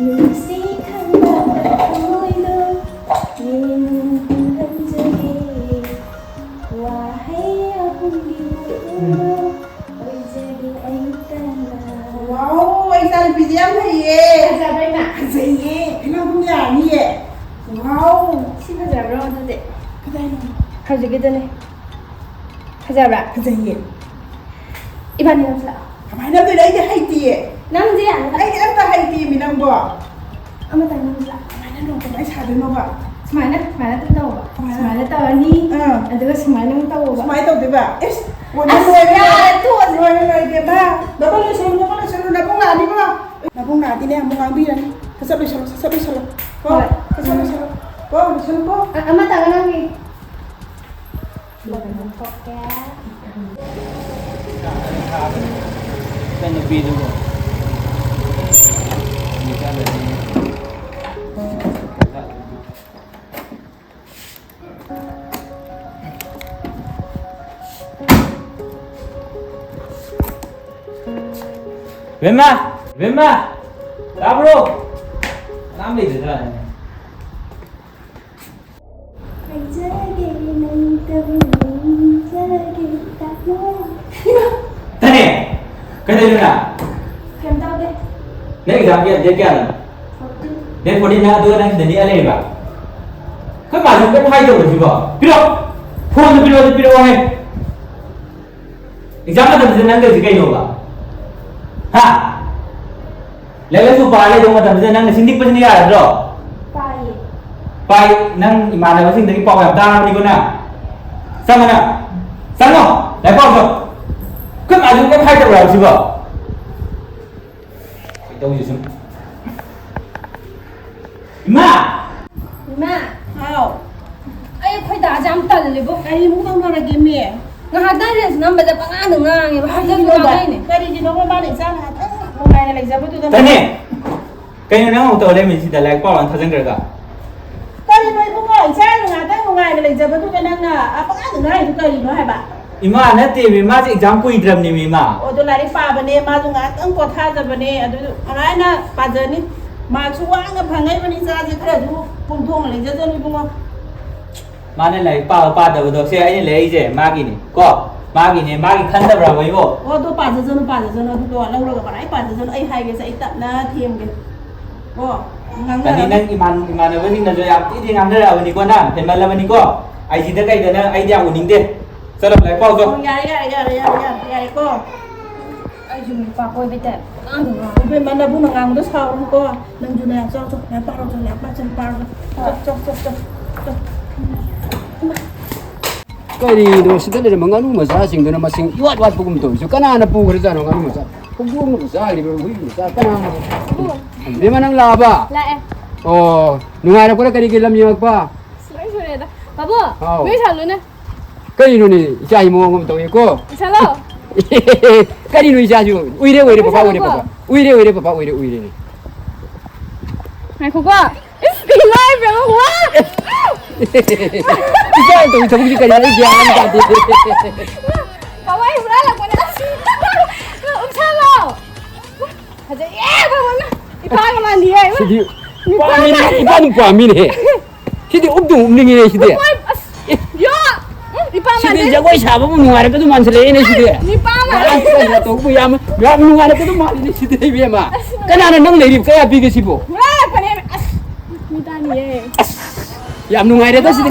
눈시 칸바다 보이도 얘는 흔적이 와해야 보기로 의자리 아이따나 와우 anh ta bị giam này ye ra đây nè gì ye cái nào cũng nhà như vậy wow 시가 잘 나오는데 cái đây này 가지게 되네 하자라 cái gì vậy 이반이 남자 phải năm tới đấy thì hay tiền 남지 않아 anh ta hay tiền mình đang bỏ 아무도 안 남자 phải năm đâu cái máy xài được không ạ 스마일은 뜬다고 봐 스마일은 떠니 내가 스마일은 떠고 봐 máy tàu thì bảo một à người ya thua rồi kìa ba đó có lên xuống là không làm đi không là không làm thì nè không làm đi này cái sao đi sao cô cái sao đi sao cô 아마 당연하게 먹는 거야 Kan lebih dulu. Ini kan ada ni. Bemma, dah bro. Nama dia tu lah. Tanya, kata dia nak. Kem tao đây Ni exam dia क्या है? Dia pun dia nak dua orang sendiri ada ni ba. Kau macam kau hai tu bersih ba. Piro, phone tu piro hai. Exam tu macam nang kerja kau ba. Ha? Lepas tu balik tu macam nang sindik pun sendiri ada bro. Pai Pai nang imana masing dari pau yang dah ni kau nak. Sama nak? Sama. Lepas tu. Kau macam kau hai tu bersih ba. Đâu gì xuống Ima Ima không Ay khoy da jam tal le bo cái muốn không nói là kiếm mẹ nga hada res nam ba da pa nga nga ngi ba hada cái nga ngai ni cái gì nó ba định sao là hôm nay là exam tôi Tanya Kaya nang ang tawala min si dalay pa ang thajang kerja cái gì nó cũng hỏi sao là tới hôm nay là exam tôi đang là à ba định ngay tôi cái gì nó hay bạn Ima na ti mi ma si exam ko idram ni mi ma ô tôi lại đi pha bên đây mà tôi ngã ông có tha ra bên đây à tôi nói là pha giờ ní mà chú ăn cái phẳng ấy bên đây ra thì cái là chú cùng thua mà lấy ra rồi đúng không Ma na lai pa da do se ai ni lai je ma gi ni ko ma gi khan da bra bai bo ô tôi pha giờ nó tôi lâu rồi các bạn ấy pha giờ nó ấy hay cái sẽ tận là thêm cái ô ngang Tani nang iman na wani na jo ya ti ding ang da wani ko na pen ma la wani ko ai ji da kai da na ai dia uning de Salam lai pa zo dạ cô ay jum pa koy bete nga nga bên mana bu ngang đó sao không cô nang ju này cho này pa rồi này pa chân pa cho cái gì đó sẽ đến mà nganu mà sao sinh đó mà sinh yuat yuat bugum tôi chứ cái nào nó bu cái gì nó nganu mà sao không buông mà sao đi mà sao cái nào đi mà năng làm à la em oh nungai na ko cái gì làm gì mà pa sure sure da babu me chalu ne cái gì này chạy mua ngom tôi cô chalo cái gì này chạy chứ uy đấy papa uy đấy hai ko ga it's be live ya wa chạy tôi thằng gì cái này giang lắm cả đi bawa ibra la ko na chalo haja ye bawa ipa ga man di ai 시디 이빠는 꽝이네 시디 옵도 옵능이네 시디 yo ipa man 시디 저거 잡으면 누가를 그도 만들어내네 시디 ipa man 또 그야면 야 누가를 그도 말이네 시디 왜마 그나는 능 내립 거야 비게시보 wala pa ni mitani ye 야 누가래다 시디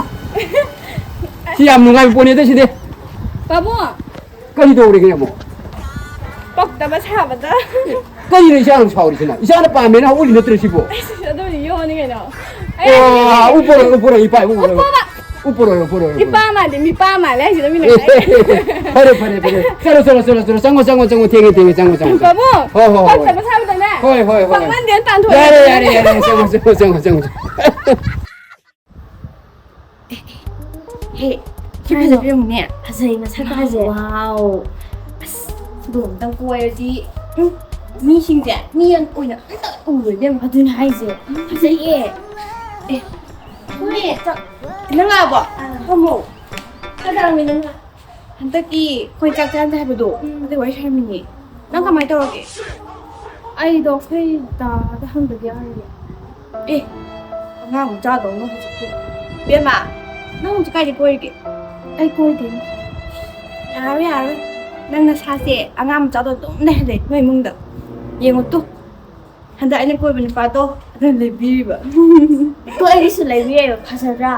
시암 누가 보내다 시디 babu 거기도 우리 그냥 뭐 bok ta ba cha ba da 거기는 이상한 사오리시나 이상한 밤에는 우리는 들으시고 do ni yo ni no 와 우포로 이빠 우포로 ipa man di mi pa man le si do mi ne 버려 서로 짱고 땡이 짱고 babu ho bok ta ba cha ba da ne 호이 bok man dian tan thua 야래 짱고 he kipasa film ne hazai ma sa ka je wow bum tang kuai ji mi sing je mi yan oi na oi dem hadun hai je hazai ye oi nanga ba homo kadang mi nanga hantaki koi chak chan hai bu do de wai hai mi ni nang ka mai to ke ꯑꯩꯗꯣ ꯑꯩꯈꯣꯏ dad ꯍꯪꯗꯕ ꯌꯥꯔꯣꯏꯌꯦ. ꯑꯦ ꯑꯉꯥꯡ ꯃꯆꯥꯗꯧꯅ ꯍꯧꯖꯤꯛꯇꯤ. ꯕꯦꯝꯃ ꯅꯪ ꯍꯧꯖꯤꯛ ꯀꯥꯏꯗ ꯀꯣꯏꯔꯤꯒꯦ? ꯑꯩ ꯀꯣꯏꯗꯦꯅꯦ. ꯌꯥꯔꯣꯏ ꯌꯥꯔꯣꯏ. ꯅꯪ ꯅꯁꯥꯁꯦ ꯑꯉꯥꯡ ꯃꯆꯥꯗꯣ ꯑꯗꯨꯝ ꯂꯩꯍꯜꯂꯦ ꯅꯣꯏ ꯏꯃꯨꯡꯗ. ꯌꯦꯡꯉꯨ ꯇꯨ. ꯍꯟꯗꯛ ꯑꯩꯅ ꯀꯣꯏꯕ ꯅꯨꯄꯥꯗꯣ ꯑꯗꯨꯅ ꯂꯩꯕꯤꯔꯤꯕ. ꯇꯣ ꯑꯩꯒꯤꯁꯨ ꯂꯩꯕꯤꯔꯦꯕ ꯐꯖꯗ꯭ꯔꯥ?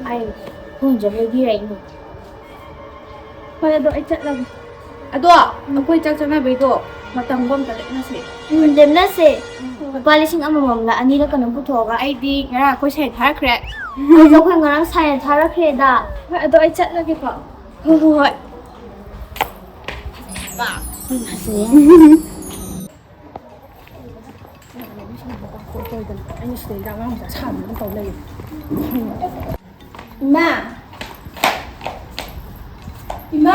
ꯑꯩ ꯐꯣꯟꯁꯦ ꯂꯩꯕꯤꯔꯛꯏꯅꯦ. ꯍꯣꯏ ꯑꯗꯣ ꯑꯩ ꯆꯠꯂꯒꯦ. ꯑꯗꯣ ꯑꯩꯈꯣꯏ ꯆꯥꯛ ꯆꯥꯅꯕꯩꯗꯣ ꯃꯇꯝꯗꯣ ꯑꯝꯇ ꯂꯦꯞꯅꯁꯦ. ꯂꯦꯞꯅꯁꯦ. ꯂꯨꯄꯥ 1,000 ꯑꯅꯤꯔ ꯀꯩꯅꯣꯝ ꯄꯨꯊꯣꯛꯑꯒ. ꯑꯩꯗꯤ ꯉꯔꯥꯡ ꯑꯩꯈꯣꯏ ꯁꯥꯏ ꯊꯥꯔꯛꯈ꯭ರೆ. ꯑꯩꯁꯨ ꯑꯩꯈꯣꯏ ꯉꯔꯥꯡ ꯁꯥꯏꯅ ꯊꯥꯔꯛꯈ꯭ꯔꯦꯗ. ꯍꯣꯏ ꯑꯗꯣ ꯑꯩ ꯆꯠꯂꯒꯦꯀꯣ. ꯍꯣꯏ ꯍꯣꯏ ꯍꯣꯏ. ꯑꯩꯅ ꯁꯤꯗꯩꯗ ꯑꯉꯥꯡ ꯃꯆꯥ ꯁꯥꯟꯅꯕ ꯇꯧ ꯂꯩꯌꯦ. 이마! 이마!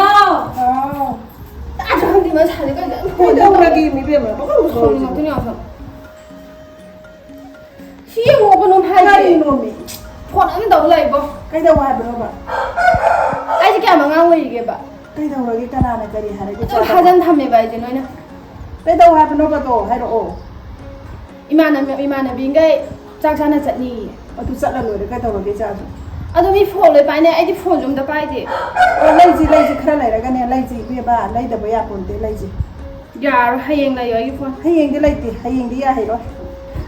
따뜻한데만 자네가 그러기 미비면 뭐가 소리 같더니 와서 시에 뭐가 놈 하지? 놈이. 폰 안에 넣을라 이거. 그러다고 하더라고. 아직 까망한 거 이게 봐. 그러다고 여기 까나나 그리 하래. 좀 가전 탐해봐 이제 너희는. 그러다고 하더라고 또 하러. 이마나비인가 짝사나 ꯆꯠꯅꯤ. 어두 쌀라 노래 그러다고 계자고. ꯑꯗꯣ ꯃꯤ ꯐꯣꯟ ꯂꯣꯏ ꯄꯥꯏꯅꯩ ꯑꯩꯗꯤ ꯐꯣꯟꯁꯨ ꯑꯝꯇ ꯄꯥꯏꯗꯦ. ꯂꯩꯁꯤ ꯈꯔ ꯂꯩꯔꯒꯅꯦ ꯂꯩꯁꯤ 이봐봐 ꯂꯩꯗꯕ ꯌꯥꯄꯣꯟꯇꯦ ꯂꯩꯁꯤ. ꯌꯥꯔꯣꯏ ꯍꯌꯦꯡ ꯂꯩꯌꯣ ꯑꯩꯒꯤ ꯐꯣꯟ. ꯍꯌꯦꯡꯗꯤ ꯂꯩꯇꯦ ꯍꯌꯦꯡꯗꯤ ꯌꯥꯍꯩꯔꯣꯏ.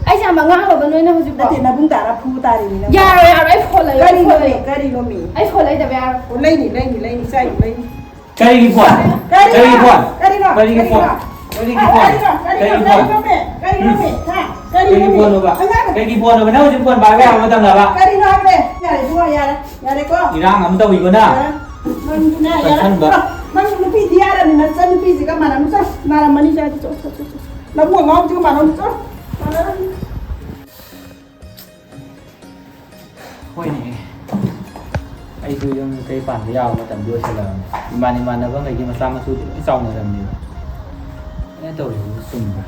ꯑꯩꯁꯦ ꯌꯥꯝ ꯑꯉꯥꯡꯂꯕ ꯅꯣꯏꯅ ꯍꯧꯖꯤꯛꯄꯣ. ꯅꯠꯇꯦ ꯅꯕꯨꯡ ꯇꯥꯔ ꯐꯨ ꯇꯥꯔꯤꯅꯤ ꯅꯪ. ꯌꯥꯔꯣꯏ ꯌꯥꯔꯣꯏ ꯑꯩ ꯐꯣꯟ ꯂꯩꯌꯣ. ꯀꯔꯤꯅꯣꯃꯤ ꯑꯩ ꯐꯣꯟ ꯂꯩꯗꯕ ꯌꯥꯔꯣꯏ. ꯂꯩꯅꯤ ꯆꯥꯏ ꯂꯩꯅꯤ. Kari phone. Kari phone. Kari phone. Kari phone. Kari phone ba? Kari phone ba? Nau jin phone ba ba ma tang la ba? Kari na be. Yare duwa yare ko. Irang am tawi ko na. Nang nupi diara ni na san nupi siga mana musa mana mani jadi cok. Na buang ngau juga mana musa. Hoi ni. Ai tu yung kai pan cái yao ma tam dua sala. Iman na ba ngai ki ma sa ma su ti song na dam ni. Ai to sum ba.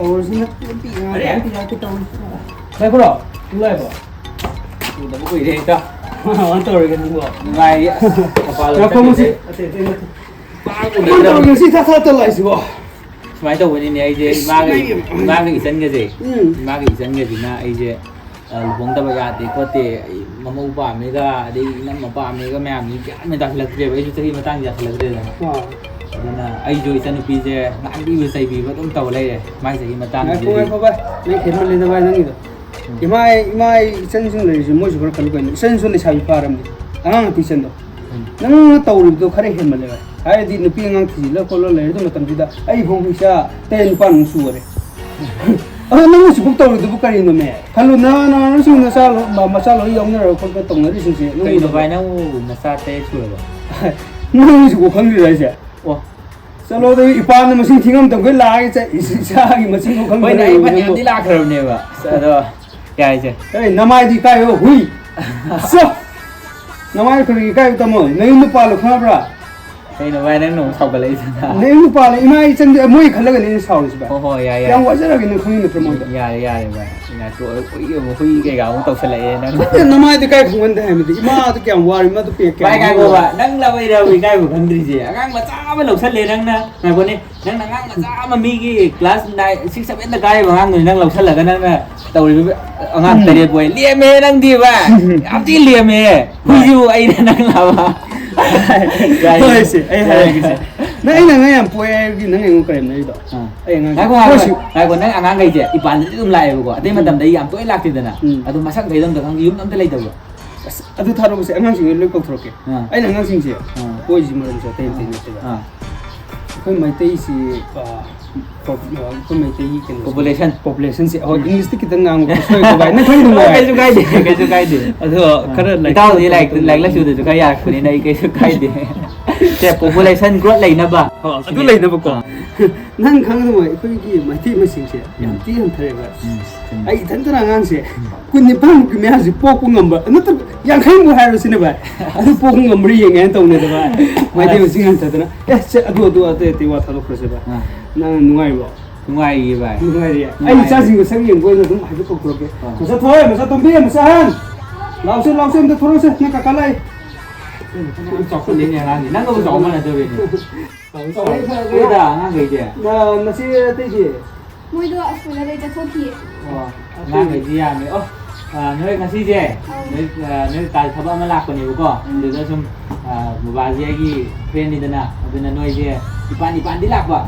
Original nupi ngai ti tau. Lai ko ro. Tu lai ba. Tu da bu dei ta. Wan to ri kan bu. Ngai pa lo. Ya como si Pa ko Ito ni. yung si tata talay si bo. Smai to ni ni ai je ma ga isan ga je. Ma ga isan ga ji na ai je. Bong ta ba ya te ko te mama upa me ga dei nam ma pa me ga ma mi ka me ta lak tre ba ai ju ma tang ja lak tre la. Aduna ai jo isan pi je ngan bi sai bi ba tum taw lai de mai sai ma tang Ay ji. ko ay ko ba. Ni kin mo le na ba nang ito. Imay sen sun le si mo si ko kan ko sen sun ni sai param ni. Ang ti sen do. Nang tawri do khare hen male ba. Ai di nupi ngang ti la ko lo le do matam da ai hong isa ten pan su re. Ah nang si buk tawri do bukari no me. Kalu na su na sa lo ma ma sa lo yong na ro ko ko tong na ri sin si. Kai no bai na u na sa te chu ba. Nang si ko khang ri ra sia. Wa Salo da ipan na masing tingam tong ko la ai sa isa gi masing ko khang bai na ri. ai pa ni di la khar ne ba. Sa do ya ai je. Hey, namai di kai ho hui. So. Namai khari kai tamo. Nei nu pa lo khna bra. Kai no bai na no sau ga lai sa da. Nei nu pa le imai chen moi khala ga ni sau ris ba. Ho ya ya. Yang wa jara gi ni khang ni promote. Ya ba. Ina to oi mo hui ke ga mo tau sa lai na. Namai di kai khong da mi di ima to kyang wa ri ma to pe ka. Bai ga go ba. Nang la bai ra wi kai bu khang dri je. Agang ma cha ma lo sa le nang na. Ngai bo ni nang ngang ma cha ma mi gi class 9 6 7 da kai ba ngang nang lo sa la ga nang na. Tau ri angang ta re boy. Lie me nang di ba. Am ti lie me. Hui ju ai nang la ba. Ai se, ai hai gi se. Na ai nang ai poe gi nang ai ko nei do. Ai ngang. Ngai ko nang angang gai je. Ipan ti dum lai ba ko. Ate ma dam dai am toi lak ti dana. Adu masak gai dam da kang yum am ta lai da ba. Adu tharo se angang sing loi ko thro ke. Ai nang sing se. Poi ji ma ro sa ten ten te ba. Ko mai te si ko mai te yi ken population se ho English ti kitang ngang ko soi ko bai na thang du Kai ju kai de. Ado khara lai. Tao di like la chu de ju kai ya ko ni nai kai ju kai de. Che population growth lai na ba. Adu lai na ba ko. Nang khang du mai ko gi mai ti ma sing se. Yam ti han thare ba. Ai than tana ngang se. Kun ni bang ki me ha ji po ku ngam ba. Na ta yang khang mu ha ro sin ba. Adu po ku ngam ri yang en tong ne da ba. Mai ti ma sing han ta na. Se adu ate ti wa tha ro se ba. Nang nuai ba. Ngai yi ba. Nuai ri. Ai cha sing ko sang yeng ko na dum hai ko ko ke. Masa thoi masa tom bi masa han. Lao se da thoro se na ka kalai. chọc lên nhà ngang gì nắng có chọc mà là tôi về cái đó ngang cái gì nó sẽ tới gì Môi đua phụ là đây cho thôi kì. ngang cái gì à nữa nơi cái gì vậy nơi tại tháp mà lạc còn nhiều quá để cho chúng một vài gì friend đi đó na nơi gì ipan đi lạc vậy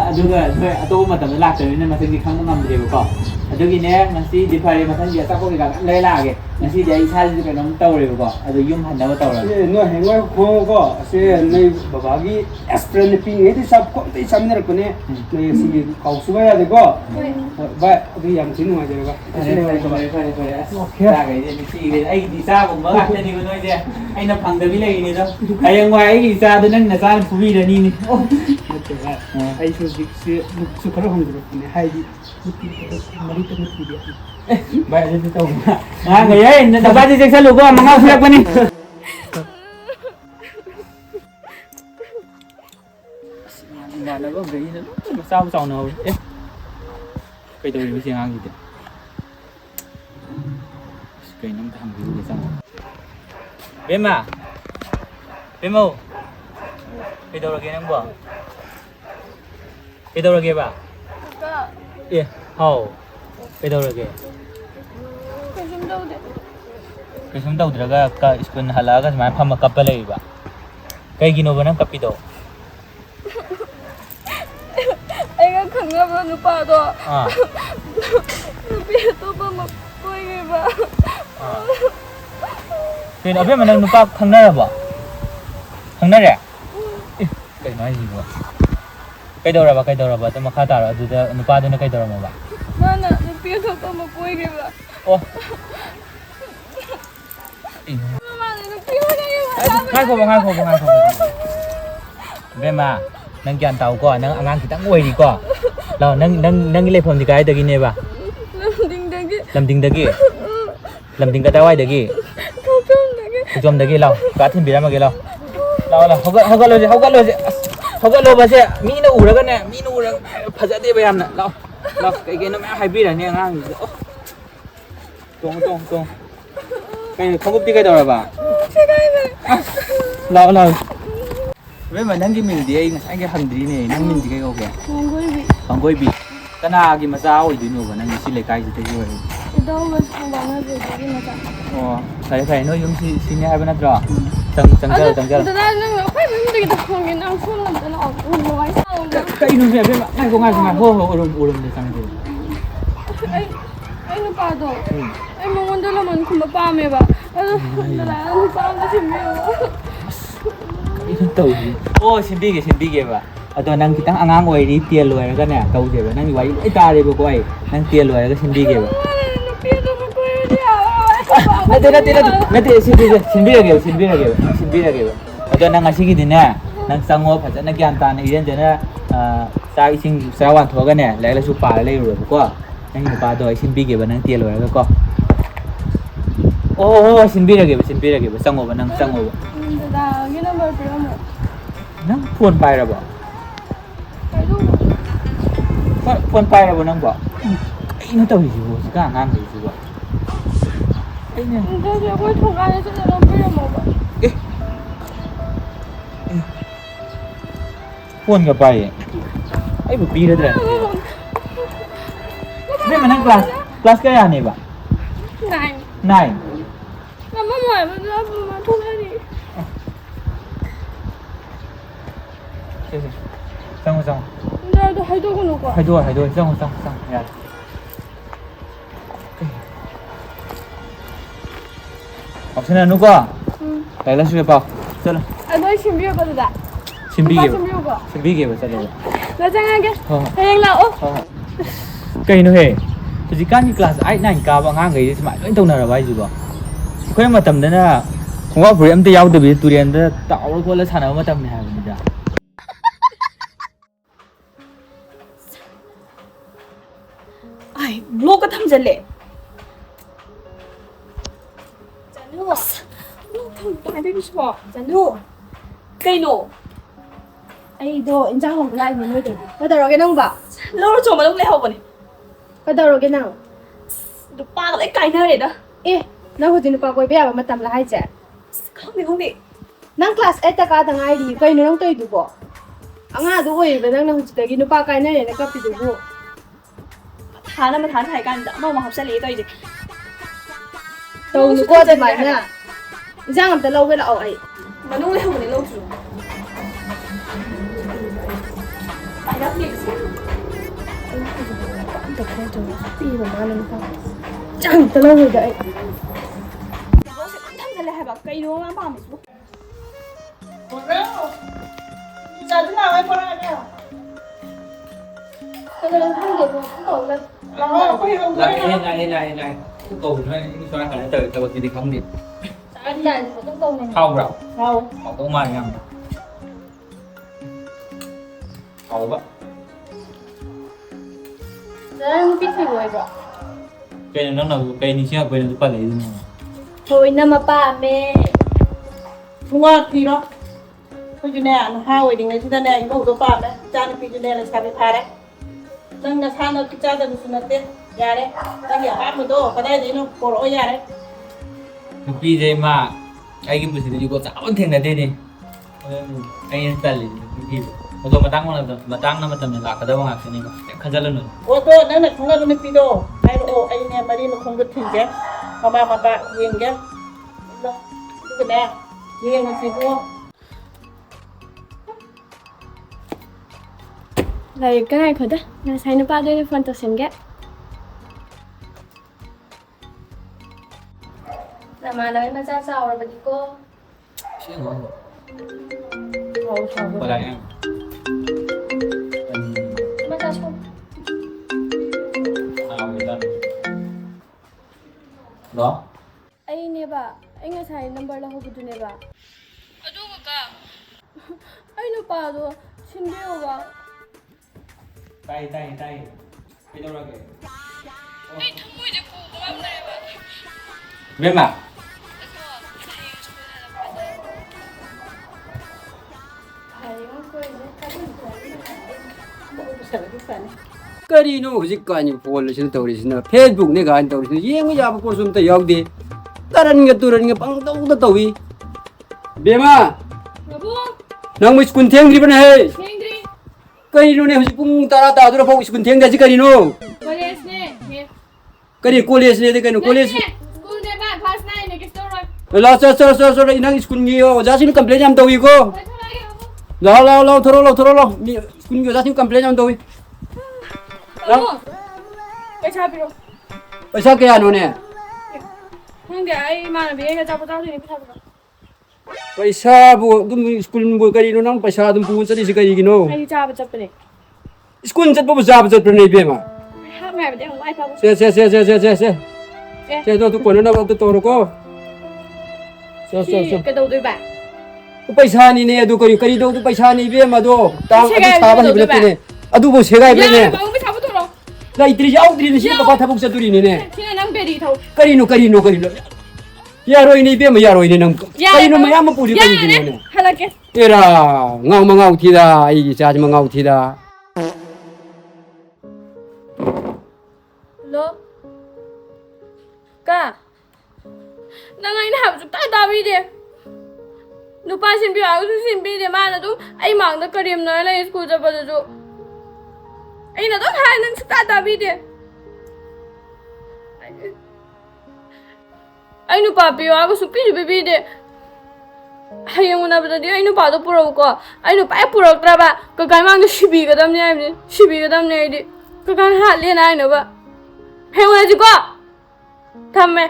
aduga thôi tôi mà tầm lạc tới nên mà thực sự không ngầm được có adugi nè nó si đi phải mà thằng gì sao có cái lấy là cái nó si để sai cái nó tàu rồi có adu yum hành đâu tàu rồi nó hay ngoài không có sẽ nơi bà bà cái aspirin pin ấy thì sắp có thì sắp nữa cái này nơi si cầu số vậy được có vậy cái dạng chính ngoài rồi phải cái gì cái anh đi xa cũng mới gặp nên đi nói gì anh nó phẳng được cái này này đâu anh ngoài đi xa tôi nên là xa phù vi rồi đi ai su kalau không được này hay đi mari tới mất đi vậy thì tôi người ấy đọc bài thì sẽ lục qua mà ngao phiền quá đi nhà nó có cái gì nữa sao sầu nào cái tôi mới xem ăn gì thế cái nó thằng gì vậy sao Bemma Bemma cái đâu là cái nó bỏ cái đâu là cái bà yeah hầu cái đâu là cái cái sum đâu 들어가 까 스푼 할라가 좀 팜마 까빨래 봐 cái gì nó vẫn cặp đó Anh khẩn ngập nó pa đó. Nó biết tôi mà quay người bà. thì nó biết mà nó pa thằng đó là bỏ thằng đó đấy cái nói gì vậy cái đâu là bà tôi mà khá tao rồi tôi nó pa tôi nó cái đâu mà bà Mana nó biết tôi mà quay người bà. ô Mana nó biết người bà. hai khổ Bemma nang kian tau ko nang angang kita ngoi di ko lo nang cái lệ phone di kai dagi ne ba lam ding ka tawai dagi Thokchom dagi lo ka thin bira ma ge lo hoga lo ba se mi na ura ga ne mi na ura phaja de ba yam na lo cái nó mẹ hai bi ra ne angang tong cái không có cái đâu rồi bà lo với mà nâng cái mình thì anh cái hành gì này nâng mình thì cái câu kìa không có bị cái nào cái mà sao thì nhiều và nâng cái lấy cái gì thế rồi Đâu mà không bằng nó rồi cái mà tại phải nói giống xin hai bên rồi chẳng chơi Thật ra nó phải biết được cái thằng này nó không làm cho nó nói sao cái nó sẽ biết ngay không hô ồn để sang rồi anh nó pa đó anh mong muốn đó là mình không pa mẹ bà đó là anh pa nó chỉ mẹ tàu ô xin đi kìa bà tôi năng kita angang ngồi đi tiền lùi cái này tàu gì vậy năng vậy ấy ta đi cô ấy năng tiền lùi cái xin đi kìa bà nanti xin biết kìa tôi năng ngasih cái này năng sang ngô phải năng gian tan ý đến thế này sai sinh sai hoàn thua cái này lấy là chụp bài lấy rồi cô năng chụp bài tôi xin biết kìa bà năng tiền lùi cái cô ô xin biết kìa sang ngô bà năng sang ngô là cái number của nó nang phone pai ra ba phone pai ra ba nang ba ai nó tao gì vô cả ngang gì vô ai nè tôi sẽ quay thùng ăn sẽ làm cái gì mà phone cái pai ai bị pi ra đấy biết mà nang class cái gì này ba nine mà mày mà thùng ăn đi sang Ra tôi hay tôi con nó quá. hay đuổi sang ya học sinh là nó có đấy là suy bảo sao là Anh nói xin biết cái gì đó. xin biết Xin vậy sao rồi Là chẳng ai cái. Anh là cây nó hề thì cái như class ai này cao bằng ngang cái mà anh tông nào là bao nhiêu vậy khuyên mà tầm đấy là không có phải em tự giao từ bị tụi em đã tạo ra cái là sản phẩm mà tầm này hay bây giờ ai blog cái thằng gì lệ. Janus. Thằng cái đấy sao? Janus. Cây nổ. Ai đồ anh cháu không lại mình nuôi được. Bây giờ rồi cái năng bảo. Lâu rồi mà lúc lấy học này. Bây giờ rồi cái nào? Được ba cái này nơi này đó. Ê, nó hồi thì nó qua quay bây giờ mà tầm là hai trẻ. Không đi. Nang class 8 ka da ngai ri kai nang toi du bo. Anga du oi ba nang hujita gi nupa kai na ne ka pi du bo. 谈那么谈才干的，那我们好像离到一起。 Tàu nó qua đây mày nè. Giang làm tới lâu với lão ấy. Mà lúc này không phải lâu chủ. Phải đáp điện gì? Chẳng tới lâu rồi đấy. Bố sẽ thăm ra lại hai bà cây đúng không? Bảo một chút. Một đâu. Giờ thế nào em qua đây nào? Cái này không được, không tổ lên. Làm ơi, có hiểu không? Này. Cái cầu nó cho nó phải từ từ thì không đi. Anh này có cái câu này. Không rồi. Không. Họ cũng mày nhầm. Cầu vậy. Đấy, không biết gì rồi bro. Cây nó là cây đi chưa cây nó phải lấy gì. Thôi nằm mà ba mẹ. Không ngon thì đó. Thôi chú nè, nó hai đình này chúng ta nè, có đồ phạm đấy. Cha nó phi chú nè là sao bị phá đấy. Nâng là sao nó cái cha ta nó tên. Dạ đấy. Ta hiểu áp một đồ, có đây gì nó cổ lỗi dạ đấy. Vì vậy mà anh cái bữa thì có cháu thằng này đây này. Anh tên là gì? Một số mà tăng nó mà tầm là cái đâu mà cái này mà khăn ra lên rồi. Ô tô nó là không là nó phi đồ. Hay là ô anh nè mà đi mà không biết thỉnh chứ. Mà bà hiền chứ. Đó. Cái nè. Hiền là gì mua. Này cái này thôi đấy. Ngày sáng nó ba đây phần tôi xem ghé. Mà nói mà ra sao rồi bà chị cô. Chuyện ngon. Qua đây em. Mà ra sao? Người ta. Đó. Anh nè bà, anh ngày sáng number là không có nè bà. Ado ka. Anh nó bà đó, xin điều bà. Tay. Cái đâu ra kìa. Anh thằng mui để cô có làm này bà. Bemma. Karino hujikani policy tawrisina Facebook ne gan tawrisina yengu yaba ko sumta yawde taran nga turan nga pangtaw da tawi Bemma Babu, nang mo skun theng riban he Hendri, karino ne hujipung tara ta dura pau skun theng da ji karino college ne. kari college ne de kanu college School ne ba, class 9 ne kisto ro. la sa inang skun ngi yo jasin complain am tawi ko la thoro ni skun ngi jasin complain am tawi Babu, cái cha biro. paisa kaya no ne Không để ai mà bị cái cha tao thì cái cha. paisa bu dum skul bu karino nang paisa dum pu chali si kari gino Ai cha chap ne. skun chat bu jab chat ne Bemma Ha mẹ bị không ai pa. Se tu kono na tu toro ko. So. Cái đầu đôi bạn. Tu paisa ni ne adu kari do tu paisa ni Bemma do. Tang adu saba ni bele ne. Adu bo segai bele ne. Babu bị sao bắt rồi. La itri jau tri ni si pa thabuk saturi ni ne. Khi nào bị đi thôi. Kari no. Ya roi ni Bemma ya roi ni nang. Kari no mayam pu ri kari ni ne. Hay là cái. Era ngau thi da ai cha ma ngau thi da. Lo. Ka. Nang ai nào chụp ta đi đi. Nupa xin bi áo xin bi để mà là đúng ai mang nó kariam nói là school cho bao giờ ai là đúng hai nang chụp ta đi đi. Ai nupa bi áo chụp bi đi. Hay yang mana betul dia ai nupa tu pura ko. Ai nupa ai pura kira ba. Kakan mang tu shibi kadam ni ai shibi kadam ni ai di. Kakan hat lian ai nu ba. Hay yang mana juga. Tham mẹ.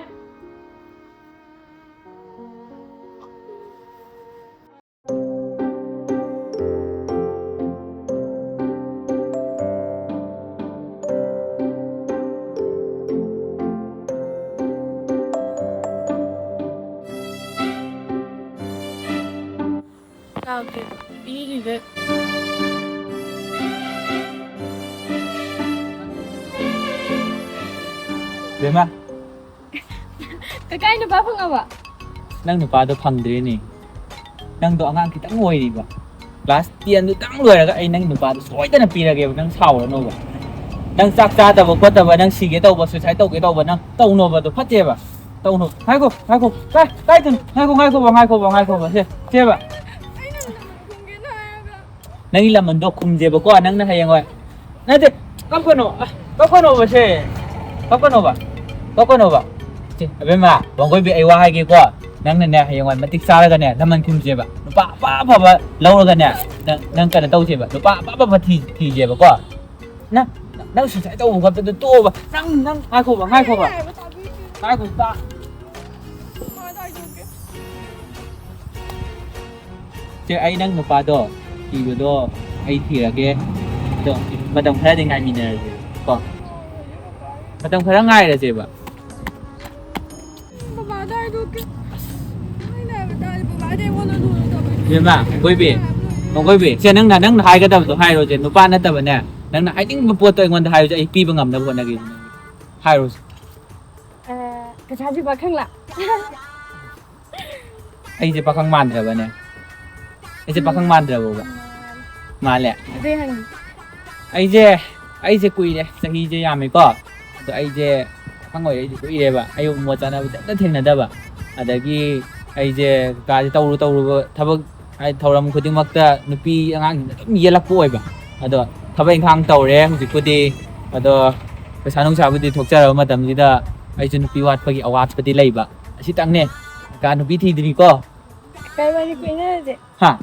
Sao kìa, ý gì vậy? Bemma. Cái nupa phang apa? Nang nupa do phangdre ni. Nang do angang kitang ngoi ni ba. Class 10 do tang loi ra ai nang nupa do soitana pirage nang sau no ba. Nang chak cha ta ba ko ta ba nang sige tau ba suicide tau ke tau ba nang tau no ba do phatte ba. tâu hai cô đây từ hai cô vào xe bà nang làm mình đọc cùng gì bà có nang nó hay rồi nãy thì có con nó vào xe có con nó vào bên mà bọn tôi bị ai qua hay kia qua nang này nè hay rồi mà tích xa ra nè làm mình cùng gì bà ba lâu rồi nè nang cần tâu gì bà ba thì gì bà có nè nang sẽ tâu gặp từ tua bà nang hai cô vào hai cô ta chứ ai nang nó pa đó thì vừa đó ai thì là cái đó mà đồng thời thì ngay mình này có mà đồng thời ngay là gì vậy nhưng mà quý vị chứ nang hai cái tầm hai rồi chứ nó pa nó tầm nè nang ai tính một bộ tôi ngon hai rồi pi bằng ngầm đâu này cái hai rồi cái cha gì bà khăng lạ ai sẽ pa khang man rồi nè ai sẽ pa khang man rồi vậy mà lẹ gì hằng ai sẽ quỳ đấy sẽ hi chơi làm mấy có rồi ai sẽ khang ngồi ai quỳ đấy bà ai mua cho nó rất thêm là đâu bà ở đây ai sẽ cái tàu thằng ai thầu làm cái tiếng mặc ta nó pi ngang mi lạc bôi bà ở đó thằng anh khang tàu đấy không chỉ có đi ở đó cái sản nông sản cái thuộc ra mà tầm gì đó ai cho nó pi quạt cái awat cái lấy bà chỉ tăng nè cái nó pi thì đi có cái bà đi quên nữa gì hả